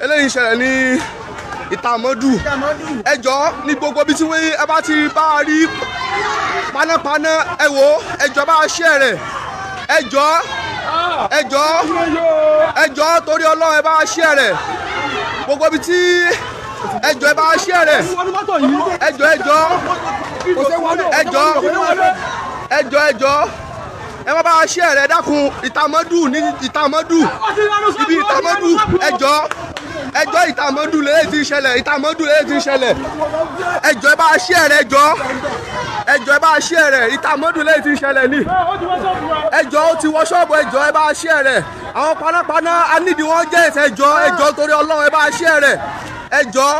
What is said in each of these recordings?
eléyìí ṣẹlẹ̀ ní ìtàmọ́dù ẹjọ́ ní gbogbo bí tí ẹ bá ti bá a rí panápaná ẹ wò ẹjọ́ bá a ṣe rẹ̀ ẹjọ́ torí Ọlọ́run ẹ bá a ṣe rẹ̀ gbogbo bí tí ẹjọ́ ẹ bá a ṣe rẹ̀ ẹjọ́ ẹ má bá a ṣe rẹ̀ dákun ìtàmọ́dù ní ìtàmọ́dù ibi ìtàmọ́dù ẹjọ́ ìtàmọ́dù lè ti ṣẹlẹ̀ ẹjọ́ ẹ bá a ṣe rẹ̀ ẹjọ́ ẹ bá a ṣe rẹ̀ ìtàmọ́dù lè ti ṣẹlẹ̀ ní ẹjọ́ ó ti wọ ṣọ́ọ̀bù ẹjọ́ ẹ bá a ṣe rẹ̀ àwọn panápaná anídìí wọn jẹ́ ẹ̀sẹ̀ ẹjọ́ torí Ọlọ́run ẹ bá a ṣe rẹ̀ ẹjọ́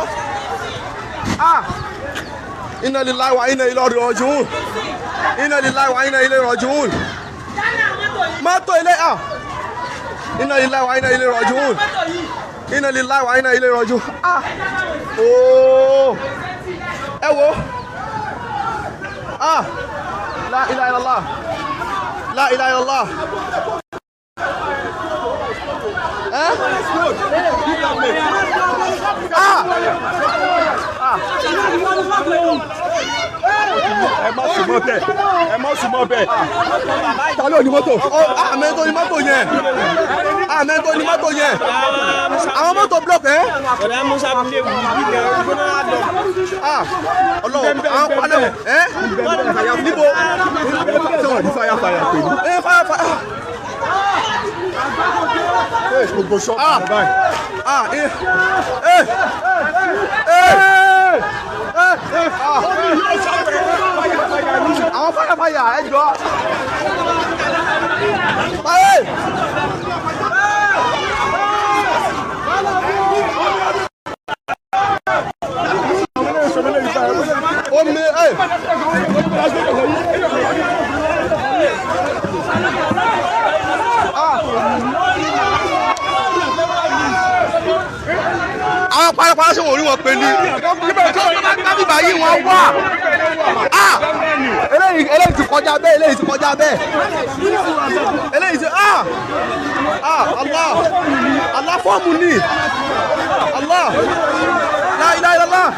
inna lillahi wa inna ilaihi raji'un mọ́tò ilé inna lillahi wa inna ilaihi raji'un ooo ẹ wo la ilaha illallah ẹ má sùn mọ́ bẹ́ẹ̀ ta ló ní mọ́tò àmẹ́ tó ní mọ́tò yẹn àwọn mọ́tò block Ọlọ́run àwọn palẹ̀ níbo tẹ̀wọ̀n ní fire pè ní gbogbo ṣọ́ọ̀bù báyìí àwọn fàyàfàyà ẹjọ́ omi àwọn parapara ṣe wọ́n rí wọn pé ní bíbá yìí wọ́n wà eléyìí ti kọjá bẹ́ẹ̀ eléyìí ti Allah fọ́ọ̀mù ní Allah la ilaha illallah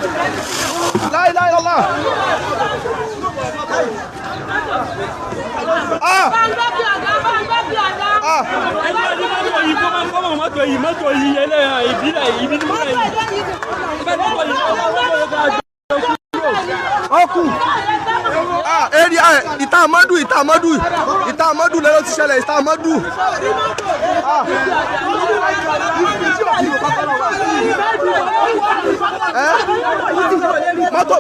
mọ́tò yìí ẹlẹ́yà ìbílẹ̀ ọkù area ìtàmọ́dù lẹ́yìn ti ṣẹlẹ̀ ìtàmọ́dù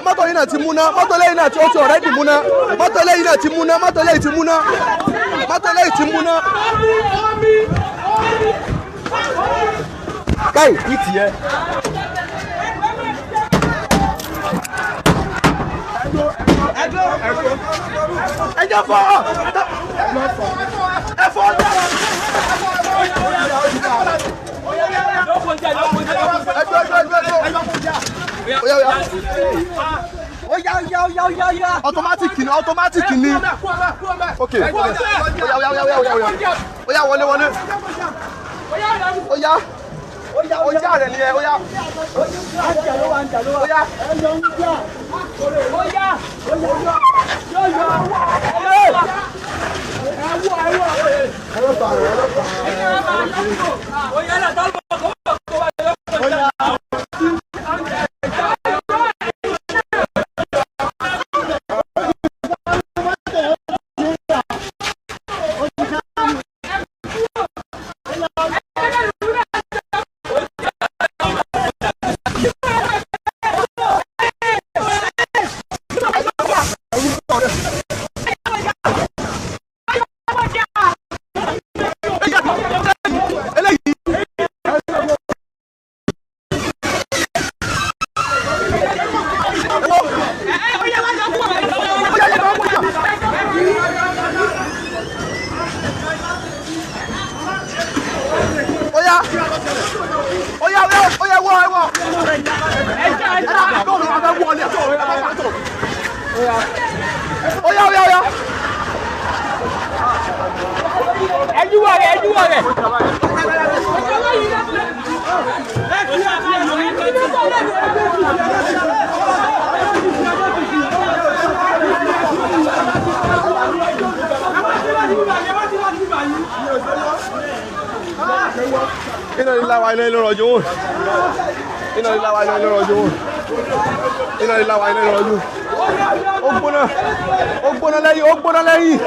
mọ́tò yìí náà ti múná mọ́tò lẹ́yìn náà ti ó ti already múná mọ́tò lẹ́yìn náà ti múná káì ní tiẹ̀. ẹjọ́ fọ́ ẹ̀fọ́ automatic ni ok oya wọlé oya rẹ ni ẹ oya Ina lillahi wa inna ilaihi raji'un. Ina lillahi wa inna ilaihi raji'un. Ina lillahi wa inna ilaihi raji'un. Ó gbóná lẹ́yìn, ó gbóná lẹ́yìn.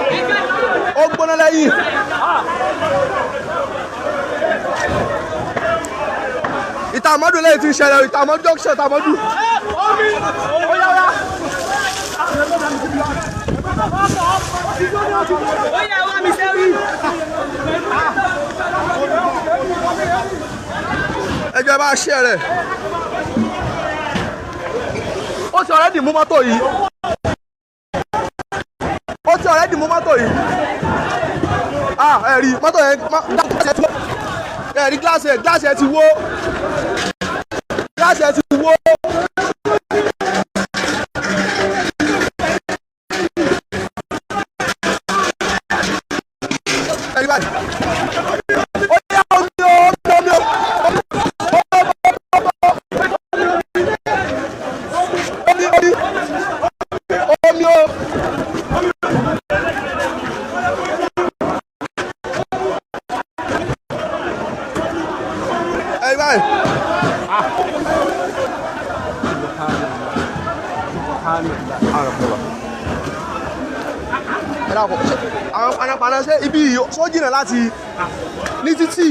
Ó gbóná lẹ́yìn. Ìtàmọ́dù lẹ́yìn tí ń ṣẹlẹ̀, ìtàmọ́dù junction ìtàmọ́dù. Ó yá wá. Ó yá wá mi sẹ́rí. Ẹjọ́ bá ṣe rẹ̀. Ó ti ọ̀rẹ́dì mú mọ́tò yìí. Ó ti ọ̀rẹ́dì mú mọ́tò yìí. Ẹ̀rí mọ́tò yẹn ẹ̀rí gíláàsì ẹ̀ ti wó. Gíláàsì ẹ̀ ti wó. Ẹ̀rí báyìí. Ó yá omi o. Àwọn panápaná ṣe ibi sójìnà láti ní títì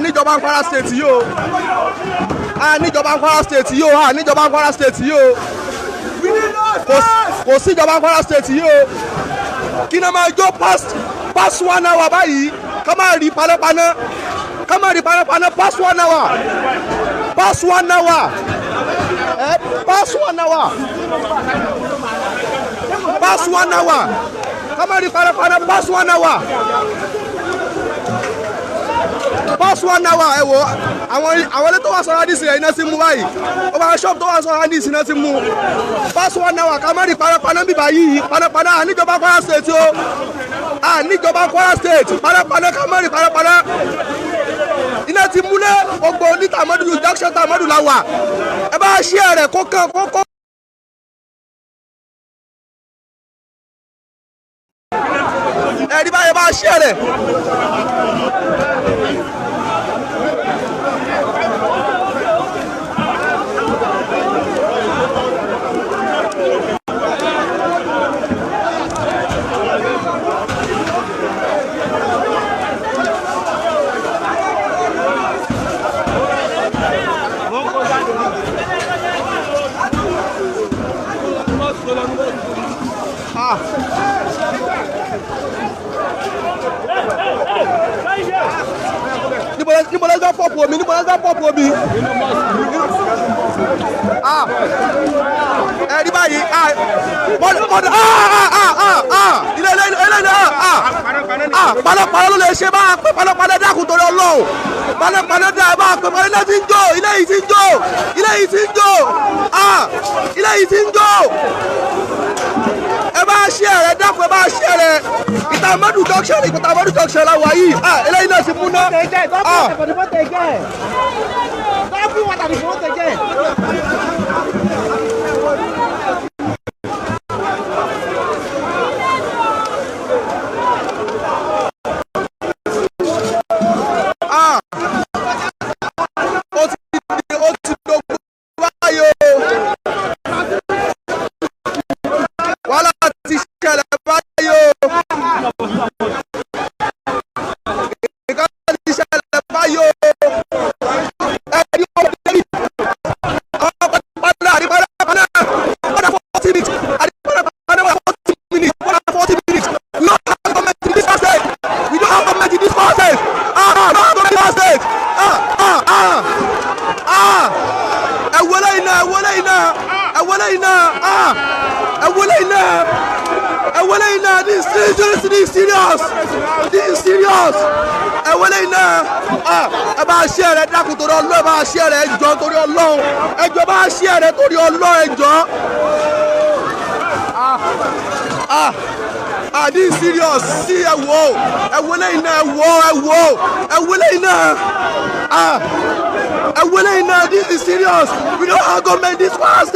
níjọba Kwara state yìí o níjọba Kwara state yìí o níjọba Kwara state yìí o kò sí ìjọba Kwara state yìí o kí ni a máa jó past 1 hour báyìí ká máa rí panápaná past 1 hour past 1 hour past 1 hour ká máa rí panápaná past 1 hour past 1 hour ẹ wo àwọn ilé tó wà sọ̀rọ̀ àdìsí rẹ̀ iná sí mú báyìí ó bá ṣọ́ọ̀bù tó wà sọ̀rọ̀ àdìsí iná sí mú past 1 hour ká má rí panápaná bíbá yìí panápaná àníjọba Kwara state o àníjọba Kwara state panápaná ká má rí panápaná iná ti múlẹ̀ gbogbo ní Tàmọ́dù junction Tàmọ́dù la wà ẹ bá ṣí ẹ̀rẹ̀ kókó. Ẹ̀rí báyìí bá ṣí ẹ̀rẹ̀. Níbo lẹ́sẹ̀ pọ̀pù omi ẹ̀rí báyìí panápaná ló lè ṣe bá a pé panápaná dákun torí Ọlọ́run panápaná dá ẹ bá a pé ilé yìí ti ń jó ẹ bá a ṣe ẹ̀rẹ̀ dákun ẹ bá a ṣe ẹ̀rẹ̀ Ìtàmọ́dù junction la wà yìí eléyìí náà ti múná. This is serious. Ẹ wọlé iná. Ẹ bá ṣe rẹ̀ dákun torí Ọlọ́run, ẹ bá ṣe rẹ̀ ẹjọ́ torí Ọlọ́run. Ẹjọ́ bá ṣe rẹ̀ torí Ọlọ́run ẹjọ́. This is serious. See, whoa. This is serious. We don't argument this fast.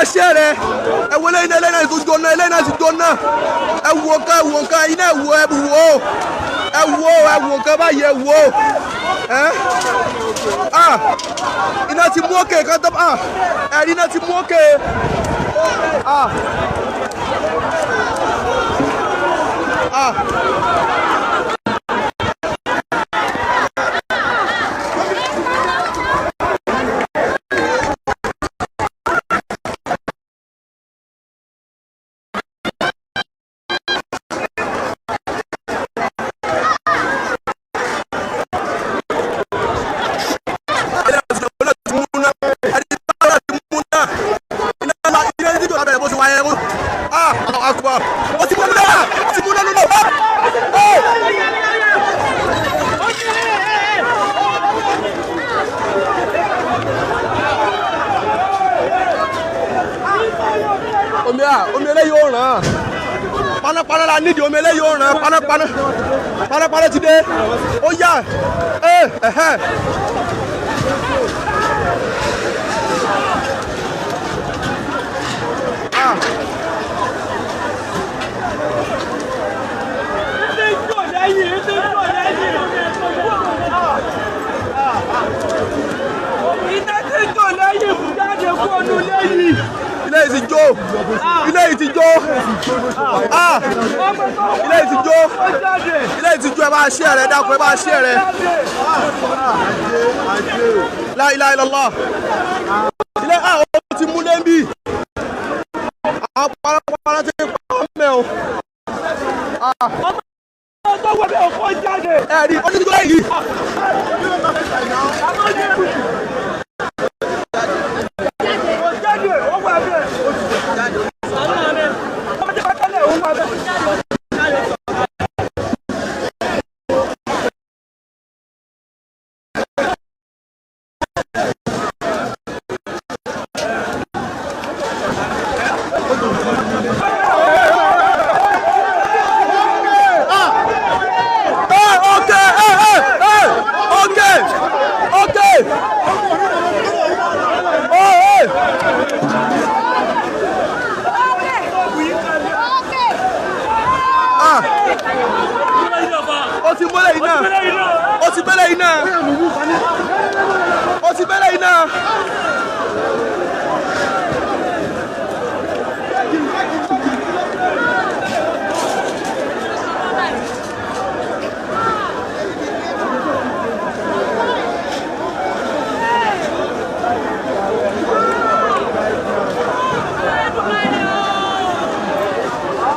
Share it. I will let Elena to go. Elena to go now. I walk. You know, I walk about here. Whoa. Ina ti mú òkè kan tó ẹ̀rí náà ti mú òkè. Omele yóò ràn panápaná la nídìí omele yóò ràn panápaná ti dé ó yá ilé yìí ti jó ilé yìí ti jó ẹ bá ṣe rẹ dákun ẹ bá ṣe rẹ la ilaha illallah ilé ó ti mú lẹ́ńbì àwọn parapara ti ń pa mẹ́ o. ẹ̀rí ó ti jó èyí.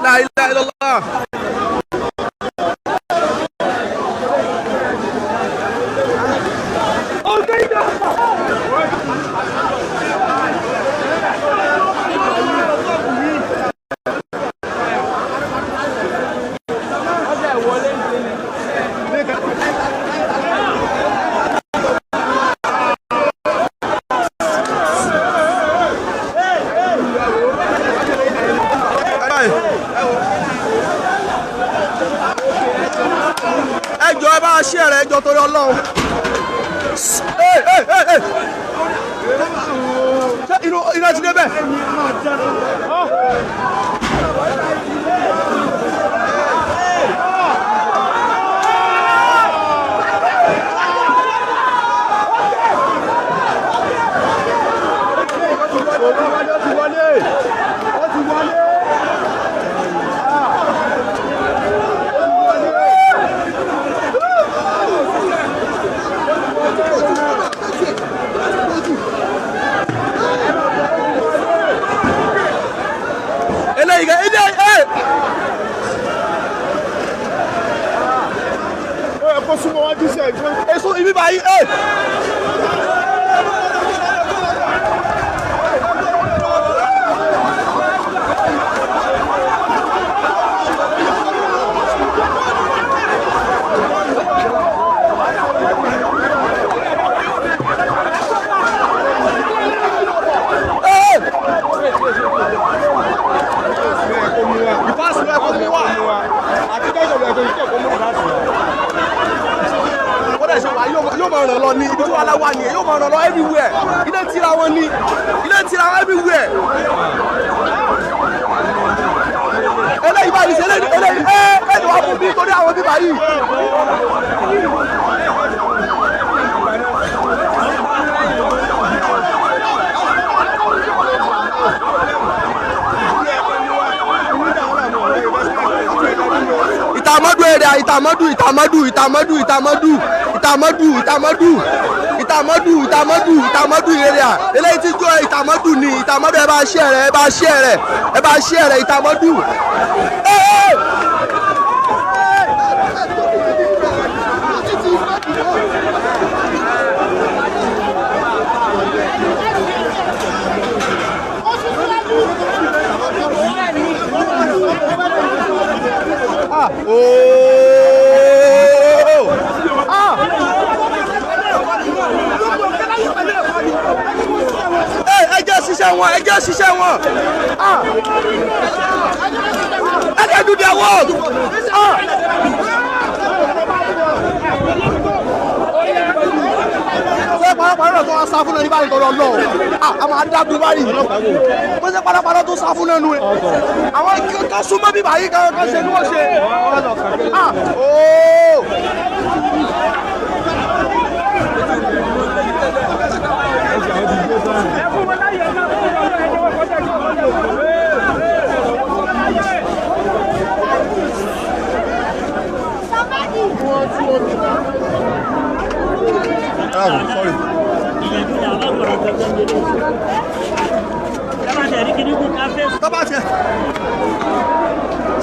La ilaha illallah. Ẹjọ́ ẹ bá ṣe rẹ̀ ẹjọ́ torí Ọlọ́run. Ṣé iná ti débẹ̀? Eso ibi Bayi yóò máa ràn lọ ní ibi tí wàhálà wà nìyẹn yóò máa ràn lọ everywhere ilé tira wọn ni ilé tira wọn everywhere. eléyìí báyìí ṣe eléyìí ẹni wàá fún bí torí àwọn bíbá yìí. Ìtàmọ́dù èrè ìtàmọ́dù èrè eléyìí tí jó ìtàmọ́dù ni ìtàmọ́dù ẹ bá ṣe rẹ̀ ìtàmọ́dù. Ẹjẹ́ ṣiṣẹ́ wọn. Ẹjẹ́ do their work. Ṣé parapara tó wá sá fún ẹni báyìí tọrọ lọ? A máa dábìí báyìí. Mo ṣe parapara tó sá fún ẹnu ẹ. Àwọn kan súnmọ́ bí báyìí kan ṣe ní wọ́n ṣe.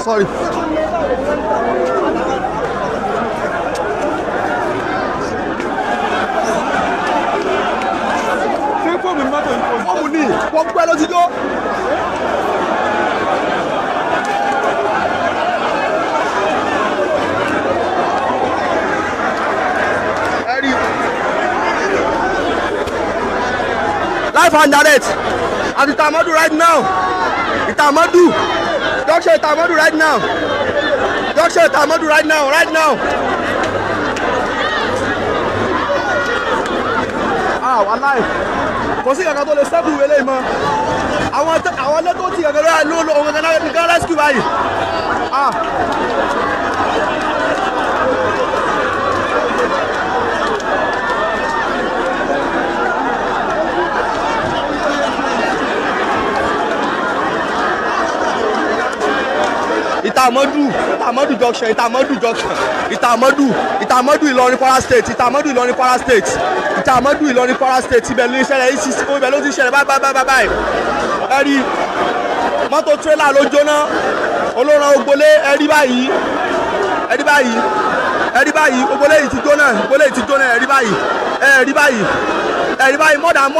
Sorry. Fọ́ọ̀mù ní wọ́n gbẹ́ lọ sí jó. Live and direct at Itamadu right now. Itamadu. Junction Itamadu right now. Junction Itamadu right now. Wàláì. Kò sí kankan tó lè sẹ́kù wẹlé mọ́. Àwọn lẹ́tọ́ tí kankan ló lọ òun kankan nìkan rescue báyìí. Itamadu junction, Itamadu Ilorin Kwara State, Itamadu Ilorin Kwara State, ibẹ̀ ló ń ṣẹlẹ̀ ibẹ̀ ló ti ṣẹlẹ̀ báyìí. Ẹ̀rí mọ́tò tírélà ló jóná, Olorin Ogbolé ẹ̀rí báyìí, Ogbolé yìí ti jóná, ẹ̀rí báyìí. More than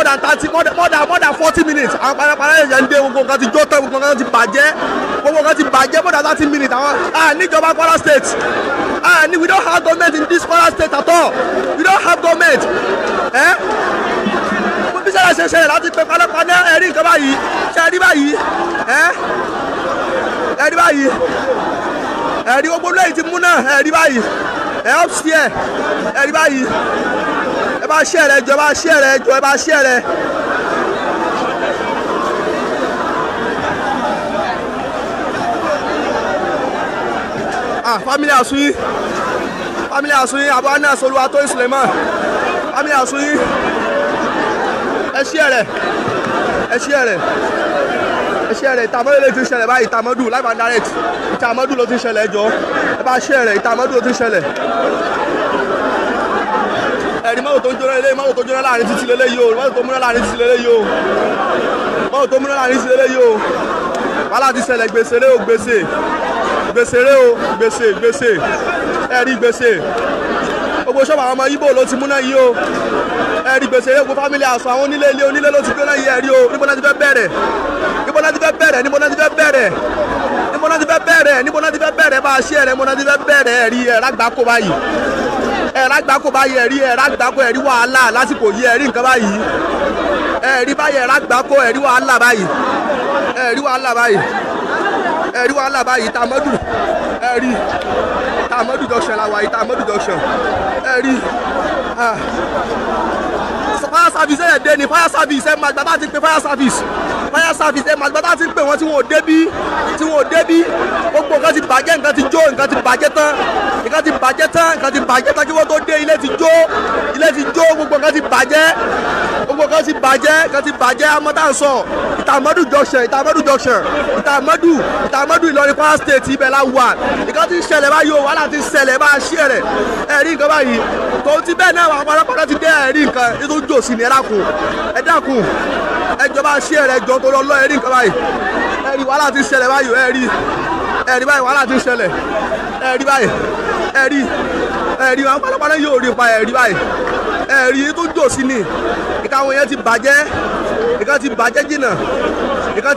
40 minutes. Àwọn parapara ẹ̀jẹ̀ ń dé gbogbo nǹkan ti jó tán, gbogbo nǹkan ti bàjẹ́ more than 30 minutes. Àwọn níjọba Kwara State. We don't have government in this Kwara State at all. We don't have government. Bí sẹ́yìn ṣe ṣẹlẹ̀ láti pẹ́ panápaná ẹ̀rí nǹkan báyìí. Ṣé ẹ̀rí báyìí? Ẹ̀rí gbogbo lẹ́yìn ti mú náà ẹ̀rí báyìí. Upstairs ẹ̀rí báyìí. Ẹ bá ṣe rẹ̀ jọ, ẹ bá ṣe rẹ̀. Family Asuyi, Abu Anas Oluwatoyin Suleiman. Family Asuyi. Ẹ ṣe rẹ̀. Ìtàmọ́dù ló ti ṣẹlẹ̀ báyìí, Ìtàmọ́dù live and direct. Ìtàmọ́dù ló ti ṣẹlẹ̀ jọ. Ẹ bá ṣe rẹ̀, Ìtàmọ́dù ló ti ṣẹlẹ̀. Ẹ̀rí mọ́tò tó ń jóná lélẹ́yìí, mọ́tò tó jóná láàrin títí lélẹ́yìí o, mọ́tò tó múná láàrin títí lélẹ́yìí o. Wàhálà ti ṣẹlẹ̀ gbèsè ẹ̀rí gbèsè. Gbogbo ṣọ́ọ̀bù àwọn ọmọ Ìgbò ló ti múná yìí o. Ẹ̀rí gbèsè gbogbo family house àwọn onílé ló ti jóná yìí ẹ̀rí o. Níbo náà ti fẹ́ bẹ̀rẹ̀? Bá a ṣe ẹ̀rẹ̀ níbo náà ti fẹ́ bẹ̀rẹ̀ ẹ̀rí ẹ̀rágbákò báyìí. Ẹ̀rí wàhálà lásìkò yìí ẹ̀rí nǹkan báyìí. Ẹ̀rí báyìí ẹ̀rágbákò ẹ̀rí wàhálà báyìí. Ìtàmọ́dù junction la wà, Ìtàmọ́dù junction. Ẹ̀rí fire service ẹ̀ dé ni fire service ẹ̀ máa gbàgbá ti pé fire service ẹ̀ máa gbàgbá ti pé wọ́n tí wọ́n ò débí gbogbo nǹkan ti bàjẹ́ nǹkan ti jó nǹkan ti bàjẹ́ tán kí wọ́n tó dé ilé ti jó gbogbo nǹkan ti bàjẹ́ amọ́tàǹsọ̀ ìtàmọ́dù Ìlọrin Kwara State ibẹ̀ la wà nǹkan ti ṣẹlẹ̀ báyìí o wàhálà ti ṣẹlẹ̀ bá a ṣí ẹ̀rẹ̀ ẹ̀rí nǹkan báyìí tó ti bẹ́ẹ̀ náà àwọn panápaná ti dé ẹ̀rí nǹkan ètò jò sí ni ẹ dákun ẹjọba ṣí ẹ̀rẹ̀ ẹjọ́ tó lọ ẹ̀rí nǹkan báyìí ẹ̀rí wàhálà ti ṣẹlẹ̀ báyìí ẹ̀rí báyìí wàhálà ti ṣẹlẹ̀ ẹ̀rí báyìí ẹ̀rí àwọn panápaná yóò rí pa ẹ̀rí báyìí ẹ̀rí tó jò sí ni ìka àwọn yẹn ti bàjẹ́ ìka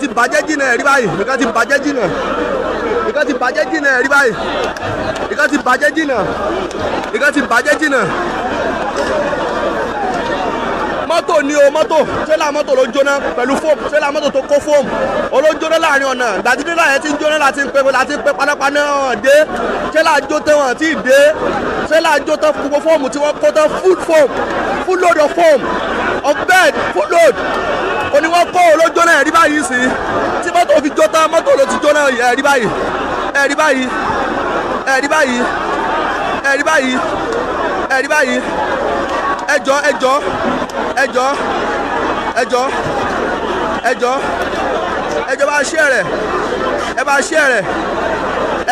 ti bàjẹ́ jìnnà ẹ̀rí báyìí ìka ti bàjẹ́ jìnnà ẹ̀rí báyìí ìka ti bàjẹ́ jìnnà mọ́tò ni o tírélà mọ́tò ló jóná pẹ̀lú fóòmù tírélà mọ́tò tó kó fóòmù olójóná láàrin ọ̀nà dàdídélà yẹn ti ń jóná láti ń pe panápaná hàn dé tírélà jó tán wọn tí ì dé tírélà jó tán gbogbo fóòmù tí wọ́n kó tán full load of foam of bed full load òní wọ́n kó olójóná ẹ̀rí báyìí sí tí mọ́tò fi jó tán mọ́tò ló ti jóná ẹ̀rí báyìí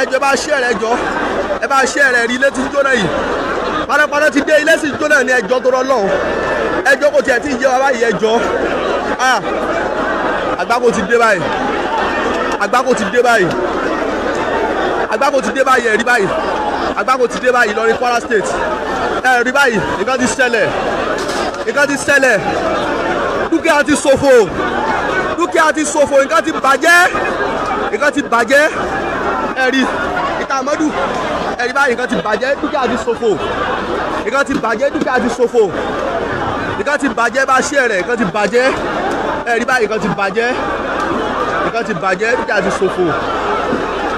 ẹjọ́ bá ṣe rẹ̀ ẹ bá ṣe rẹ̀ rí ilé tí ń jóná yìí panápaná ti dé ilé sì ń jóná ní ẹjọ́ tó rọlọ́run ẹjọ́ kò tiẹ̀ tí ì yé wa báyìí ẹjọ́ àgbákò ti dé báyìí ẹ̀rí báyìí àgbákò ti dé báyìí Ìlọrin Kwara State ẹ̀rí báyìí nǹkan ti ṣẹlẹ̀ dúkìá ti ṣòfò nǹkan ti bàjẹ́ ẹ̀rí ìtàmọ́dù ẹ̀rí báyìí nǹkan ti bàjẹ́ dúkìá ti ṣòfò nǹkan ti bàjẹ́ bá ṣe rẹ̀ nǹkan ti bàjẹ́ ẹ̀rí báyìí nǹkan ti bàjẹ́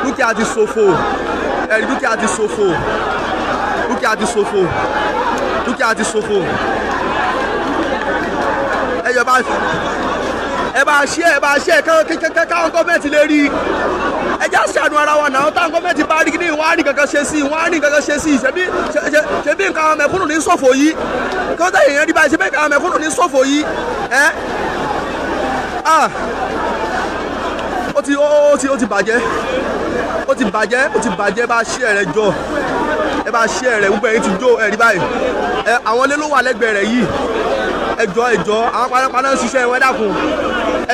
dúkìá ti ṣòfò ẹ̀rí dúkìá ti ṣòfò ẹ bá ṣe káwọn gọ́ọ̀mẹ̀ntì lè rí ẹjá ṣàánú ara wa náà táwọn gọ́ọ̀mẹ̀ntì bá rí ní wọ́n á rí kankan ṣe sí ṣebí nǹkan àwọn mẹ̀kúnnù ní ṣòfò yìí kí wọ́n tẹ̀yìn yẹn rí báyìí ṣebí nǹkan àwọn mẹ̀kúnnù ní ṣòfò yìí ó ti bàjẹ́ bá ṣe rẹ̀ jọ ẹ bá ṣe rẹ̀ gbogbo ẹ̀yìn ti jó ẹ̀rí báyìí àwọn ilé ló wà lẹ́gbẹ̀ẹ́ rẹ̀ yìí ẹjọ́ àwọn panápaná ń ṣiṣẹ́ wọn dákun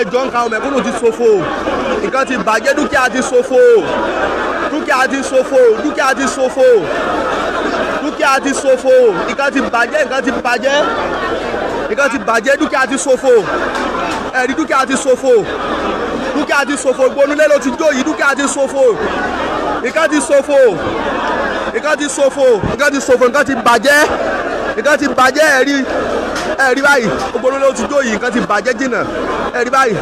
ẹjọ́ nǹkan àwọn mẹ̀kúnnù ti ṣòfò nǹkan ti bàjẹ́ dúkìá ti ṣòfò nǹkan ti bàjẹ́ dúkìá ti ṣòfò ẹ̀rí dúkìá ti ṣòfò ìgbónúlé ló ti jó yìí dúkìá ti ṣòfò nǹkan ti bàjẹ́ ẹ̀rí báyìí ògbónúlé ló ti jó yìí nǹkan ti bàjẹ́ jìnnà ẹ̀rí báyìí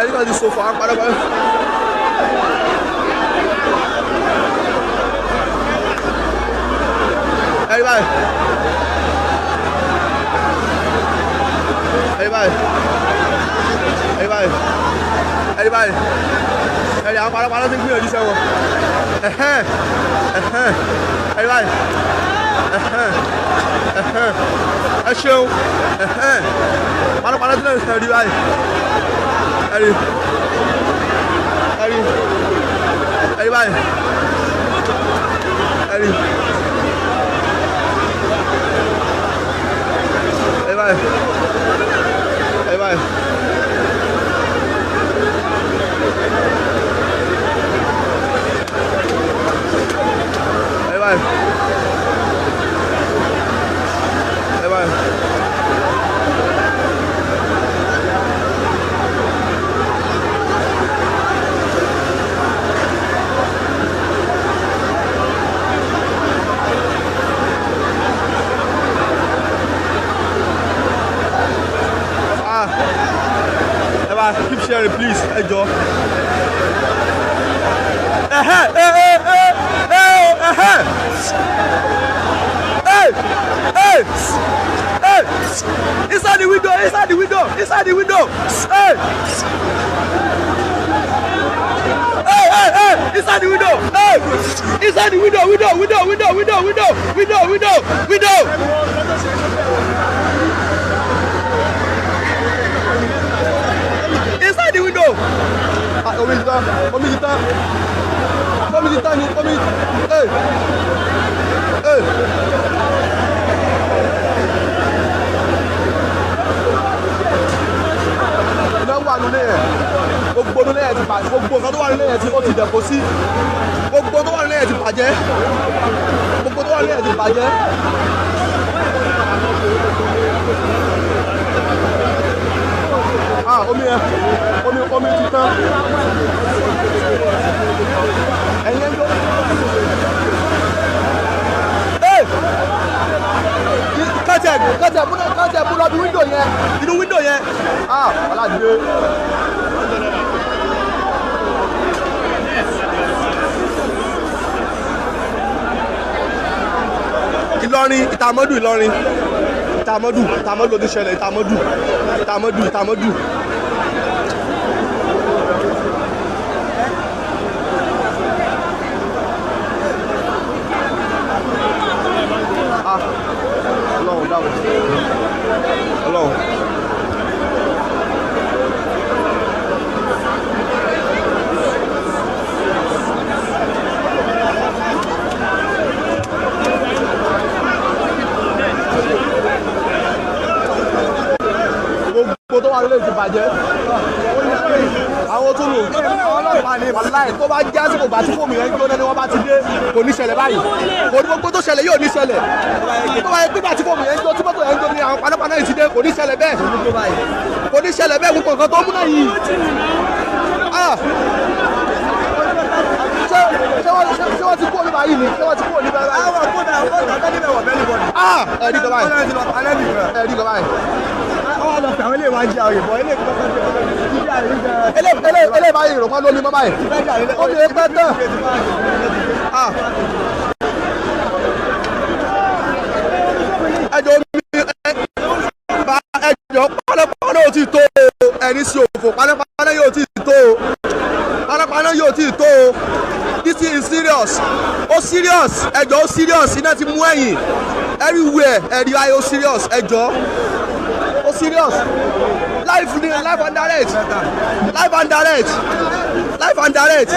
nǹkan ti ṣòfò àwọn panápaná. ẹ̀rí báyìí àwọn panápaná ti ń gbìyànjú sẹ́wọ̀n ẹ̀rí báyìí ẹ ṣeun panápaná ti lè rí báyìí ẹ̀rí báyìí sharing please ẹ jọ. Inside the window, inside the window, inside the window. Hey! Inside the window. Hey! Inside the window, window. Inside the window. Hey! Hey! Wà nílé yẹn gbogbo nílé yẹn ti bàjẹ́ gbogbo nǹkan tó wà nílé yẹn ti ó ti dẹ̀kọ́ sí gbogbo tó wà nílé yẹn ti bàjẹ́ gbogbo tó wà nílé yẹn ti bàjẹ́. Omi yẹn omi ti tán ẹ̀yin ẹ̀ ń jó. Kọ́tẹ̀ mú lọ bí wíńdò yẹn inú wíńdò yẹn ọ̀làdìde. Ìlọrin ìtàmọ́dù Ìlọrin ìtàmọ́dù ló ti ṣẹlẹ̀ ìtàmọ́dù. Ọlọ́run dáwọ̀ Ọlọ́run. Gbogbo tó wà lórí ti bàjẹ́. Àwọn tó lò ọlọ́pàá ní wàláì tó bá jẹ́ àsìkò bá tí fóònù yẹn jóná ni wọ́n bá ti dé kò ní ṣẹlẹ̀ báyìí. Kò ní gbogbo tó ṣẹlẹ̀ yóò ní ṣẹlẹ̀. Tó bá yẹ pé bá tí fóònù yẹn jó tí mọ́tò yẹn jó ni àwọn panápaná yìí ti dé kò ní ṣẹlẹ̀ bẹ́ẹ̀. Kò ní ṣẹlẹ̀ bẹ́ẹ̀ gbogbo nǹkan tó mú náà yìí. Ṣé wọ́n ti kú òní báyìí ni? Ṣé wọ́n ti kú òní báyìí? Àwọn kódà ẹ̀rí kan báyìí. Ẹ̀rí kan báyìí. Àwọn ọlọ́pàá àwọn ilé wa jẹ́ àwọn ìbọn ilé ìkọ́kọ́ jẹ́ ilé báyìí ìrọ̀pá lómi mọ́ báyìí. Ó lè pẹ́ tán. Ẹjọ́ panápaná yóò ti tó ẹni sí òfò panápaná yóò ti tó panápaná yóò ti tó. This is serious. Ó serious. Ẹjọ́ ó serious. Iná ti mú ẹ̀yìn. Everywhere ẹ̀rí ayé ó serious. Ẹjọ́ ó serious. Live and direct. Live and direct. Live and direct.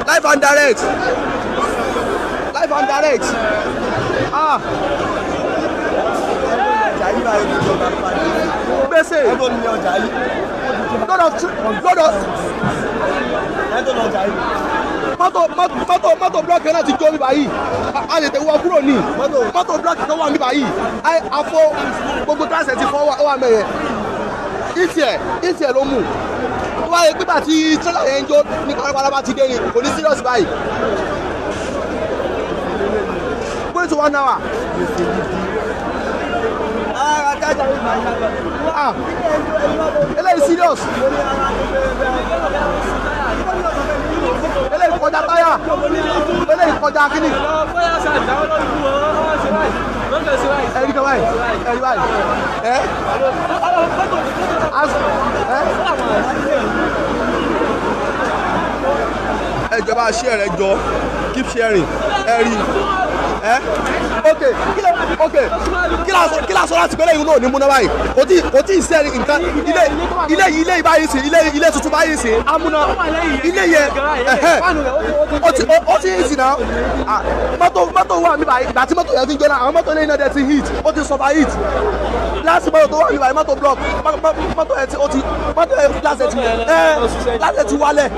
Live and direct. Live and direct. Gbèsè. Mọ́tò blọọkì náà ti jó mi báyìí. A lè tẹ̀wọ́ kúrò ní. Mọ́tò blọọkì kan wà mí báyìí. Afọ gbogbo kíláàsì ti fọ́ wà mẹ́yẹ. Ìtì ẹ̀ ló mú. Tó bá yẹ pípa tí tírélà yẹn ń jó ní pálápàlá ti dé ni kò ní serious báyìí. Going to 1 hour. Eléyìí serious. Eléyìí kọjá táyà. Eléyìí kọjá kíní. Ẹ̀rí kan báyìí. Ẹ̀rí báyìí. Ẹjọba share rẹ jọ keep sharing ẹ̀rí. Kí la sọ láti pẹ́lẹ́ ìlú náà ní múná báyìí kò tí ì sẹ́ni nǹkan ilé báyìí sí ilé tuntun báyìí sí amúná ilé yẹn ó ti ń sìn náà mọ́tò wà mí báyìí ìgbà tí mọ́tò yẹn ti ń jóná àwọn mọ́tò lẹ́yìn náà dẹ̀ ti heat ó ti suffer heat láti mọ́tò tó wà mí báyìí mọ́tò block mọ́tò yẹn ti wálẹ̀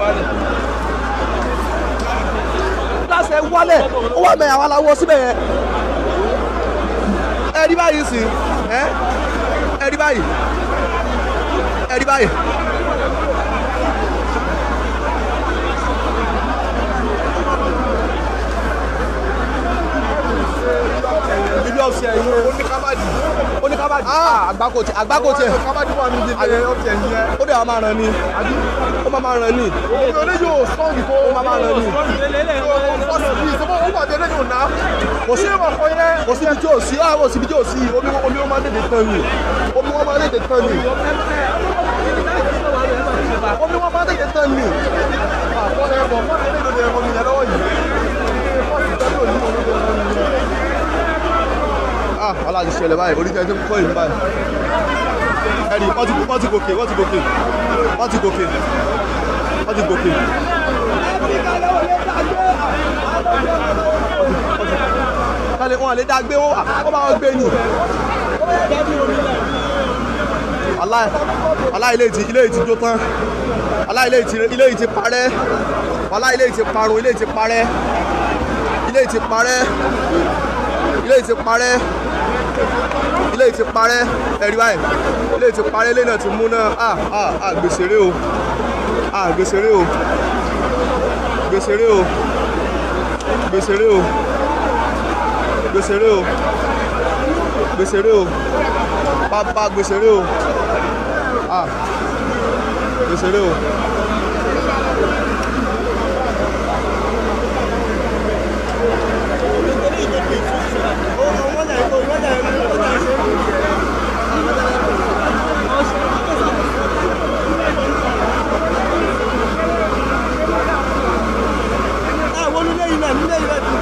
láṣẹ wálẹ̀ ó wà mẹ́rin àwọn aláwọ̀ síbẹ̀ yẹn ẹ̀rí báyìí sí ẹ̀rí báyìí ibi ọ̀sẹ̀ yìí oníkábàdì àgbákò tiẹ̀ ó dẹ̀ máa ràn ní ó máa ràn ní yóò sọ́ọ̀gì tó ó máa ràn ní kò sí ibi tí ò sí kò sí ibi tí ò sí omi wọn máa tètè tán ni omi wọn máa tètè tán ni omi wọn máa tètè tán ni wàhálà ti ṣẹlẹ̀ báyìí orí tẹ́tí kọ́ ìlú báyìí ẹ̀rí wọ́n ti gòkè kálẹ̀ wọn lè dá gbé wọ́n bá wọn gbé ní wàhálà ilé ti jó tán wàhálà ilé ti parẹ́ wàhálà ilé ti parun ilé ti parẹ́ ilé ti parẹ́ ẹ̀rí báyìí ilé ti parẹ́ ilé náà ti mú náà gbèsèrè o gbèsèrè o bàbá gbèsèrè o gbèsèrè o.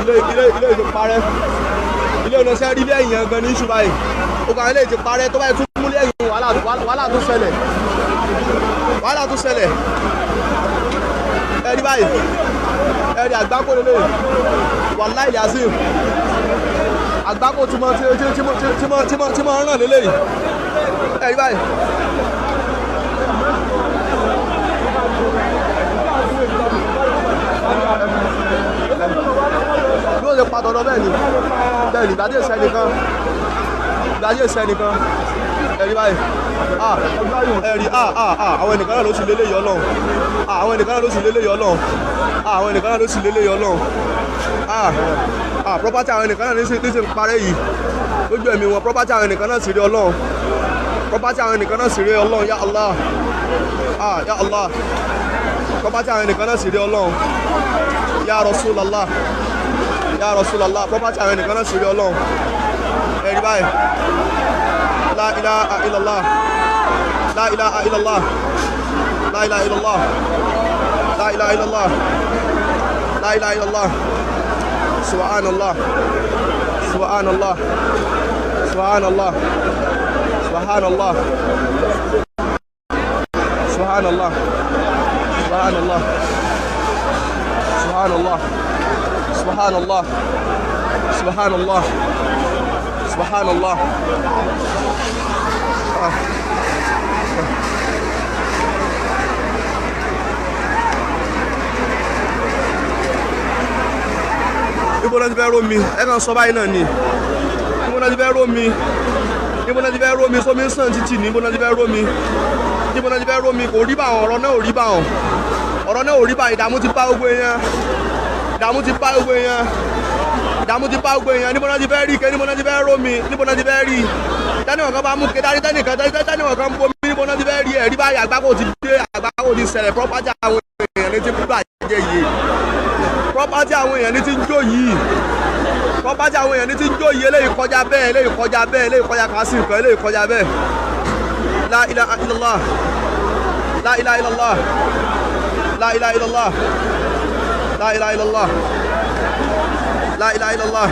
ilé ti parẹ́ ilé oníṣẹ́ rí lẹ́yìn yẹn gan ní iṣu báyìí ogun àwọn ilé ti parẹ́ tó báyìí tún mú lẹ́yìn wàhálà tó ṣẹlẹ̀ ẹ̀rí báyìí ẹ̀rí àgbákò lélẹ̀ wàláhì yazim àgbákò tí mo rán lélẹ̀ ẹ̀rí báyìí. bí ó ṣe pa tọ̀dọ̀ bẹ́ẹ̀ ni ìgbàdí ìṣẹ́ nìkan ẹ̀rí báyìí ẹ̀rí àwọn ẹnìkan náà ló sì lélẹ̀ yọ lọ́hùn àwọn ẹnìkan náà ló sì lélẹ̀ yọ lọ́hùn àwọn ẹnìkan náà ló sì lélẹ̀ yọ lọ́hùn property àwọn ẹnìkan náà ní sí ń parẹ́ yìí lójú ẹ̀mí wọn property àwọn ẹnìkan náà sì rí ọlọ́hun property àwọn ẹnìkan náà sì rí ọlọ́hun ya Allah ya Allah property àwọn ẹnìkan náà sì rí ọlọ́hun ya Rasulallah ya Rasulallah property àwọn ẹnìkan náà sì rí ọlọ́hun ẹ̀rí báyìí la ilaha illallah la ilaha illallah la ilaha illallah la ilaha illallah la ilaha illallah subhanallah subhanallah subhanallah subhanallah subhanallah subhanallah subhanallah subhanallah subhanallah subhanallah níbo náà ti fẹ́ rómi ẹ kàn sọ báyìí náà ni níbo náà ti fẹ́ rómi sómi ń sàn títì níbo náà ti fẹ́ rómi kò rí bá ọ̀rọ̀ náà ò rí bá ìdààmú ti bá gbogbo èèyàn níbo náà ti fẹ́ rí ké níbo náà ti fẹ́ rómi níbo náà ti fẹ́ rí tẹ́nìwọ̀n kan bá mú ké tẹ́nìwọ̀n kan bomi níbo náà ti fẹ́ rí ẹ̀rí báyìí àgbákò ti dé àgbákò ti ṣẹlẹ̀ property àwọn èèyàn ní ti bàjẹ́ yìí property àwọn èèyàn ní ti ń jó yìí property àwọn èèyàn ní ti ń jó yìí eléyìí kọjá kásì nǹkan eléyìí kọjá bẹ́ẹ̀ la ilaha illallah la ilaha illallah la ilaha illallah la ilaha illallah la ilaha illallah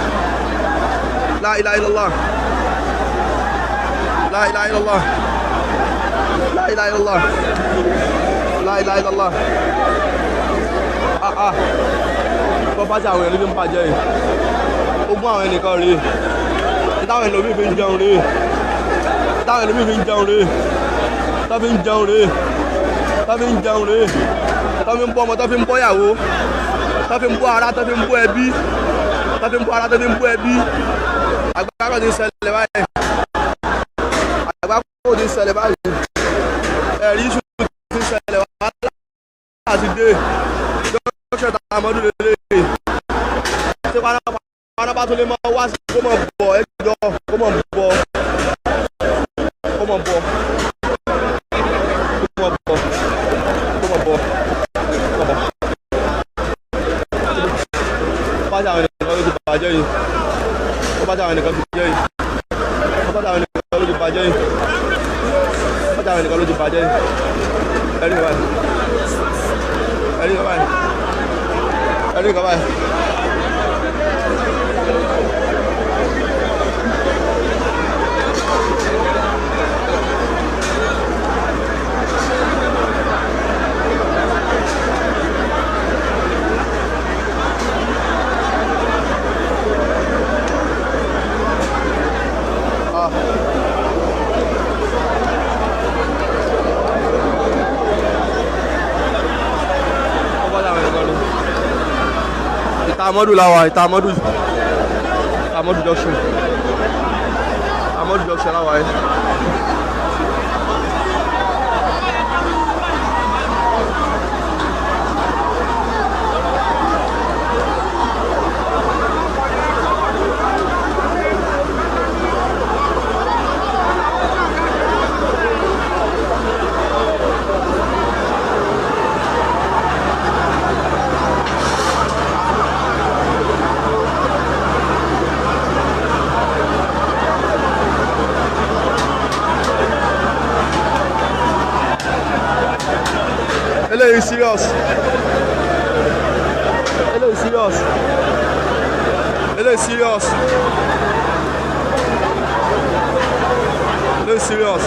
la ilaha illallah la ilaha illallah la ilaha illallah la ilaha illallah property àwọn èèyàn ló ń bàjẹ́ yìí ogún àwọn ẹnìkan rèé táwọn ẹlòmíì fi ń jẹun rèé tó fi ń bọ́ ọmọ tó fi ń bọ́ ìyàwó tó fi ń bọ́ ara tó fi ń bọ́ ẹbí àgbákò ti ń ṣẹlẹ̀ báyìí ẹ̀rí iṣu ti ń ṣẹlẹ̀ wàhálà àti dé dókítà àmọ́dún lélẹ̀ tí pánápá tó lè máa wá sí kó mọ̀ bọ̀ ẹjọ́ kó mọ̀ bọ̀ bàjẹ́ yìí. Ó bá dáwọn nìkan ti bàjẹ́ yìí. Ó bá dáwọn nìkan ló ti bàjẹ́ yìí. Ó bá dáwọn nìkan ló ti bàjẹ́ yìí. Ẹ̀rí kan báyìí. Ẹ̀rí kan báyìí. Ẹ̀rí kan báyìí. Amadu lawa ita Amadu junction lawa yi. Hello, serious. Hello, serious. Hello, serious. Hello, serious.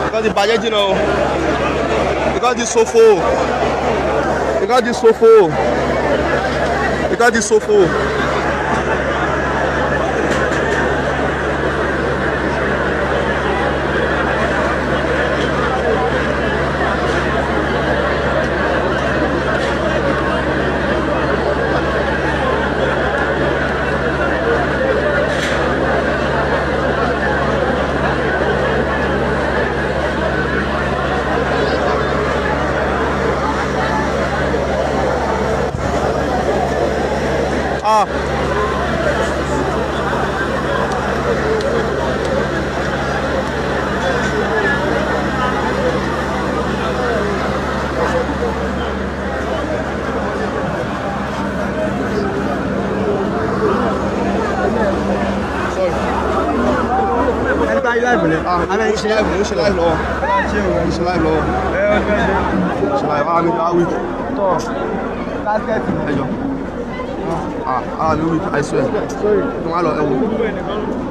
Because the budget, you know. Because the sofa. Because the sofa. Because the sofa. I swear.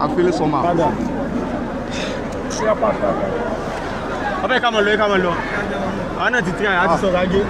I'm feeling somehow. Come on, low. I'm not trying. I just saw you.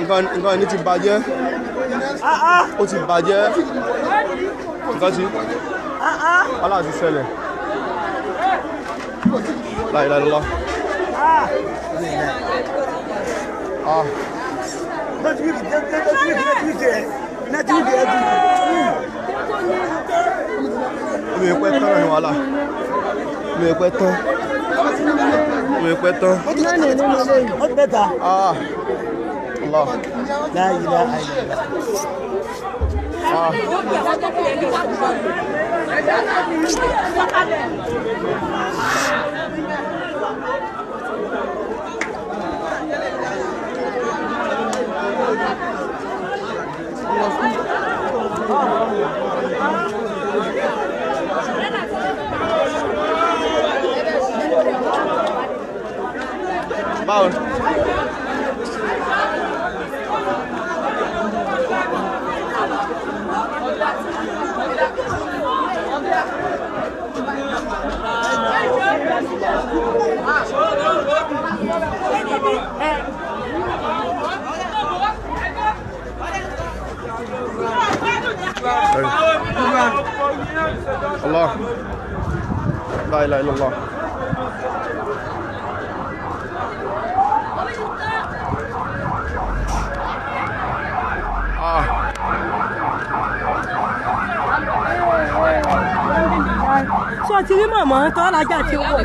nǹkan ní ti bàjẹ́ ó ti bàjẹ́ nǹkan tí wàhálà ti ṣẹlẹ̀ láìláìlọ́lá. mi ò pẹ́ tán ní wàhálà mi ò pẹ́ tán. Wọ́n pẹ́ tán. Ó bẹ́ta. Ah. Allah. Láyé láyé. Ah. Báwo? Allah. La ilahe illallah. Ah. Ṣé o ti rí màmá tó lájà tí ó wọ̀?